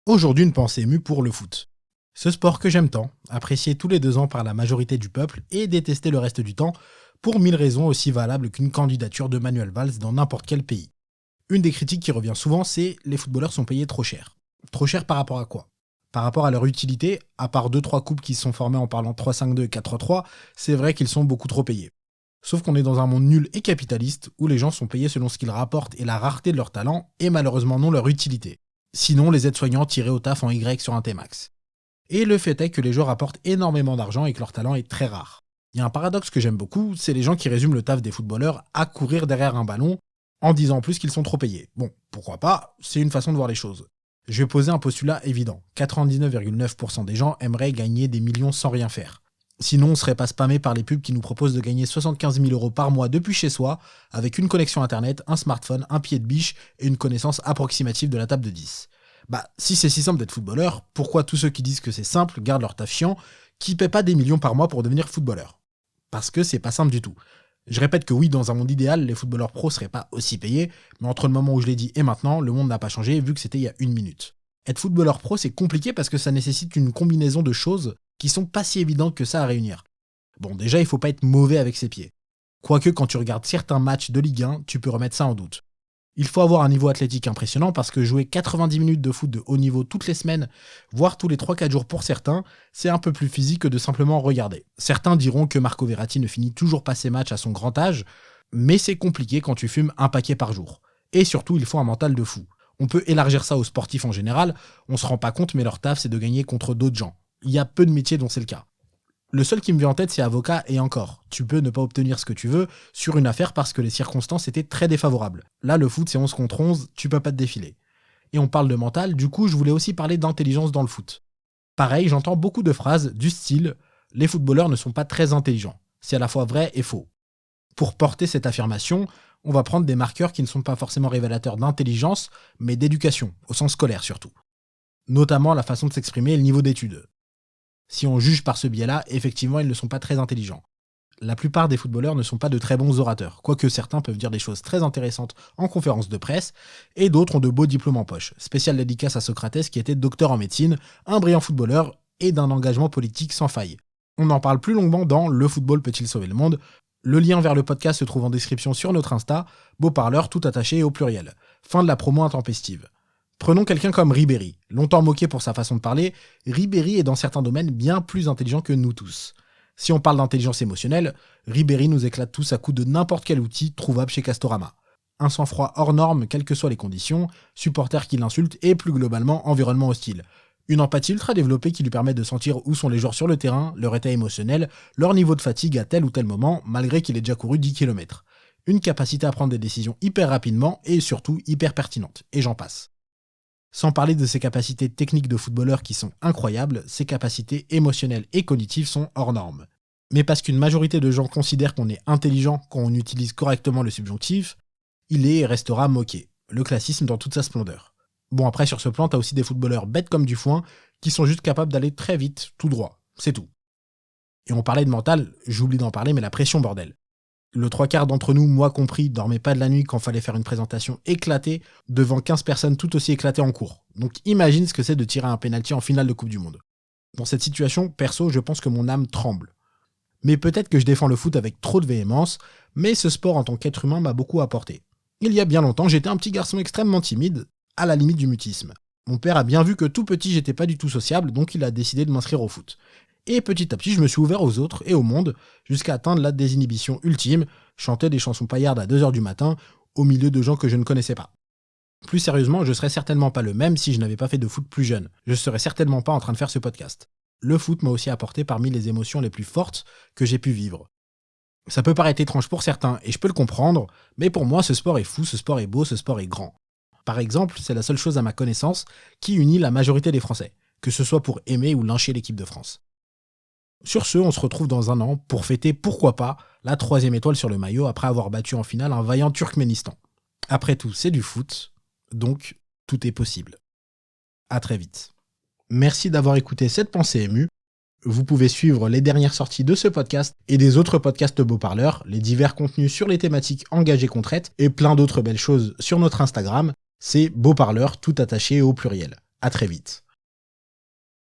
Aujourd'hui, une pensée émue pour le foot. Ce sport que j'aime tant, apprécié tous les 2 ans par la majorité du peuple et détesté le reste du temps, pour 1000 raisons aussi valables qu'une candidature de Manuel Valls dans n'importe quel pays. Une des critiques qui revient souvent, c'est les footballeurs sont payés trop cher. Trop cher par rapport à quoi? Par rapport à leur utilité, à part 2-3 coupes qui se sont formées en parlant 3-5-2 et 4-3-3, c'est vrai qu'ils sont beaucoup trop payés. Sauf qu'on est dans un monde nul et capitaliste où les gens sont payés selon ce qu'ils rapportent et la rareté de leur talent, et malheureusement non leur utilité. Sinon, les aides-soignants tiraient au taf en Y sur un T-Max. Et le fait est que les joueurs rapportent énormément d'argent et que leur talent est très rare. Il y a un paradoxe que j'aime beaucoup, c'est les gens qui résument le taf des footballeurs à courir derrière un ballon en disant en plus qu'ils sont trop payés. Bon, pourquoi pas, c'est une façon de voir les choses. Je vais poser un postulat évident. 99,9% des gens aimeraient gagner des millions sans rien faire. Sinon, on ne serait pas spammé par les pubs qui nous proposent de gagner 75 000 € par mois depuis chez soi, avec une connexion internet, un smartphone, un pied de biche et une connaissance approximative de la table de 10. Bah, si c'est si simple d'être footballeur, pourquoi tous ceux qui disent que c'est simple gardent leur taf chiant, qui paient pas des millions par mois pour devenir footballeur? Parce que c'est pas simple du tout. Je répète que oui, dans un monde idéal, les footballeurs pros seraient pas aussi payés, mais entre le moment où je l'ai dit et maintenant, le monde n'a pas changé vu que c'était il y a 1 minute. Être footballeur pro, c'est compliqué parce que ça nécessite une combinaison de choses qui sont pas si évidentes que ça à réunir. Bon, déjà, il faut pas être mauvais avec ses pieds. Quoique, quand tu regardes certains matchs de Ligue 1, tu peux remettre ça en doute. Il faut avoir un niveau athlétique impressionnant parce que jouer 90 minutes de foot de haut niveau toutes les semaines, voire tous les 3-4 jours pour certains, c'est un peu plus physique que de simplement regarder. Certains diront que Marco Verratti ne finit toujours pas ses matchs à son grand âge, mais c'est compliqué quand tu fumes un paquet par jour. Et surtout, il faut un mental de fou. On peut élargir ça aux sportifs en général, on se rend pas compte mais leur taf c'est de gagner contre d'autres gens. Il y a peu de métiers dont c'est le cas. Le seul qui me vient en tête, c'est avocat, et encore. Tu peux ne pas obtenir ce que tu veux sur une affaire parce que les circonstances étaient très défavorables. Là, le foot, c'est 11 contre 11, tu peux pas te défiler. Et on parle de mental, du coup, je voulais aussi parler d'intelligence dans le foot. Pareil, j'entends beaucoup de phrases du style « les footballeurs ne sont pas très intelligents ». C'est à la fois vrai et faux. Pour porter cette affirmation, on va prendre des marqueurs qui ne sont pas forcément révélateurs d'intelligence, mais d'éducation, au sens scolaire surtout. Notamment la façon de s'exprimer et le niveau d'études. Si on juge par ce biais-là, effectivement, ils ne sont pas très intelligents. La plupart des footballeurs ne sont pas de très bons orateurs, quoique certains peuvent dire des choses très intéressantes en conférence de presse, et d'autres ont de beaux diplômes en poche. Spéciale dédicace à Socrates qui était docteur en médecine, un brillant footballeur et d'un engagement politique sans faille. On en parle plus longuement dans Le football peut-il sauver le monde? Le lien vers le podcast se trouve en description sur notre Insta, beau parleur tout attaché et au pluriel. Fin de la promo intempestive. Prenons quelqu'un comme Ribéry. Longtemps moqué pour sa façon de parler, Ribéry est dans certains domaines bien plus intelligent que nous tous. Si on parle d'intelligence émotionnelle, Ribéry nous éclate tous à coups de n'importe quel outil trouvable chez Castorama. Un sang-froid hors norme, quelles que soient les conditions, supporters qui l'insultent et plus globalement environnement hostile. Une empathie ultra développée qui lui permet de sentir où sont les joueurs sur le terrain, leur état émotionnel, leur niveau de fatigue à tel ou tel moment, malgré qu'il ait déjà couru 10 km. Une capacité à prendre des décisions hyper rapidement et surtout hyper pertinentes. Et j'en passe. Sans parler de ses capacités techniques de footballeur qui sont incroyables, ses capacités émotionnelles et cognitives sont hors normes. Mais parce qu'une majorité de gens considèrent qu'on est intelligent quand on utilise correctement le subjonctif, il est et restera moqué. Le classisme dans toute sa splendeur. Bon, après, sur ce plan, t'as aussi des footballeurs bêtes comme du foin qui sont juste capables d'aller très vite, tout droit. C'est tout. Et on parlait de mental, j'oublie d'en parler, mais la pression, bordel. Le 3/4 d'entre nous, moi compris, dormaient pas de la nuit quand fallait faire une présentation éclatée devant 15 personnes tout aussi éclatées en cours. Donc imagine ce que c'est de tirer un pénalty en finale de Coupe du Monde. Dans cette situation, perso, je pense que mon âme tremble. Mais peut-être que je défends le foot avec trop de véhémence, mais ce sport en tant qu'être humain m'a beaucoup apporté. Il y a bien longtemps, j'étais un petit garçon extrêmement timide, à la limite du mutisme. Mon père a bien vu que tout petit, j'étais pas du tout sociable, donc il a décidé de m'inscrire au foot. Et petit à petit, je me suis ouvert aux autres et au monde, jusqu'à atteindre la désinhibition ultime, chanter des chansons paillardes à 2h du matin, au milieu de gens que je ne connaissais pas. Plus sérieusement, je serais certainement pas le même si je n'avais pas fait de foot plus jeune. Je serais certainement pas en train de faire ce podcast. Le foot m'a aussi apporté parmi les émotions les plus fortes que j'ai pu vivre. Ça peut paraître étrange pour certains, et je peux le comprendre, mais pour moi, ce sport est fou, ce sport est beau, ce sport est grand. Par exemple, c'est la seule chose à ma connaissance qui unit la majorité des Français, que ce soit pour aimer ou lyncher l'équipe de France. Sur ce, on se retrouve dans un an pour fêter, pourquoi pas, la 3e étoile sur le maillot après avoir battu en finale un vaillant Turkménistan. Après tout, c'est du foot, donc tout est possible. À très vite. Merci d'avoir écouté cette pensée émue. Vous pouvez suivre les dernières sorties de ce podcast et des autres podcasts beau parleurs, les divers contenus sur les thématiques engagées qu'on traite et plein d'autres belles choses sur notre Instagram. C'est beau parleur tout attaché au pluriel. À très vite.